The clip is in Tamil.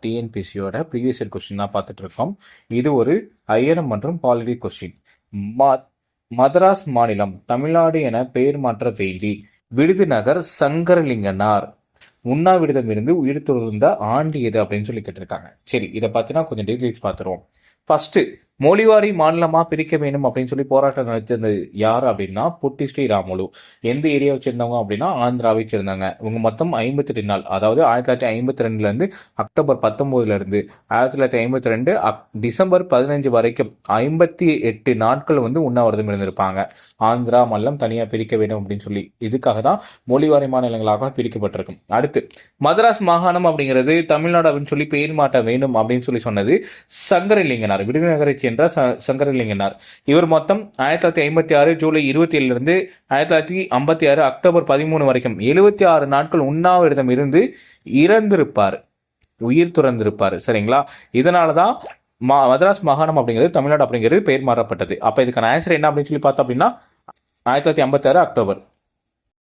டிஎன்பிசியோட ப்ரீவியஸ் இயர் கொஸ்டின் தான் பார்த்துட்டு இருக்கோம். இது ஒரு ஐயரம் மற்றும் பாலிட்டி கொஸ்டின். மதராஸ் மாநிலம் தமிழ்நாடு என பெயர் மாற்ற வேண்டி விருதுநகர் சங்கரலிங்கனார் உண்ணாவிரதம் இருந்து உயிர் துறந்த ஆண்டு எது அப்படின்னு சொல்லி கேட்டிருக்காங்க. சரி, இதை பத்தினா கொஞ்சம் டீட்டெயில்ஸ் பார்த்துருவோம். ஃபர்ஸ்ட், மொழிவாரி மாநிலமா பிரிக்க வேணும் அப்படின்னு சொல்லி போராட்டம் நடத்தினது யார் அப்படின்னா பொட்டி ஸ்ரீராமுலு. எந்த ஏரியா வச்சிருந்தவங்க அப்படின்னா ஆந்திராவை சேர்ந்தாங்க. இவங்க மொத்தம் 58 நாள், அதாவது 1952 இருந்து அக்டோபர் 19 இருந்து 1952 டிசம்பர் 15 வரைக்கும் 58 நாட்கள் வந்து உண்ணாவிரதம் இருந்திருப்பாங்க. ஆந்திரா மாநிலம் தனியா பிரிக்க வேண்டும் அப்படின்னு சொல்லி. இதுக்காக தான் மொழிவாரி மாநிலங்களாக பிரிக்கப்பட்டிருக்கும். அடுத்து, மதராஸ் மாகாணம் அப்படிங்கிறது தமிழ்நாடு அப்படின்னு சொல்லி பெயர் மாற்ற வேண்டும் அப்படின்னு சொல்லி சொன்னது சங்கரலிங்கனார், விருதுநகரை சேர்ந்த சங்கரலிங்கனார். இவர் மொத்தம் 1956 ஜூலை 27 இருந்து 1956 அக்டோபர் 13 வரைக்கும் 76 நாட்கள் உண்ணாவிரதம் இருந்து இறந்திருப்பார், உயிர் துறந்திருப்பார். சரிங்களா? இதனாலதான் மதராஸ் மாகாணம் அப்படிங்கிறது தமிழ்நாடு அப்படிங்கிறது பெயர் மாறப்பட்டது. அப்ப இதுக்கான ஆன்சர் என்ன அப்படின்னு சொல்லி பார்த்தோம் அப்படின்னா 1956 அக்டோபர்.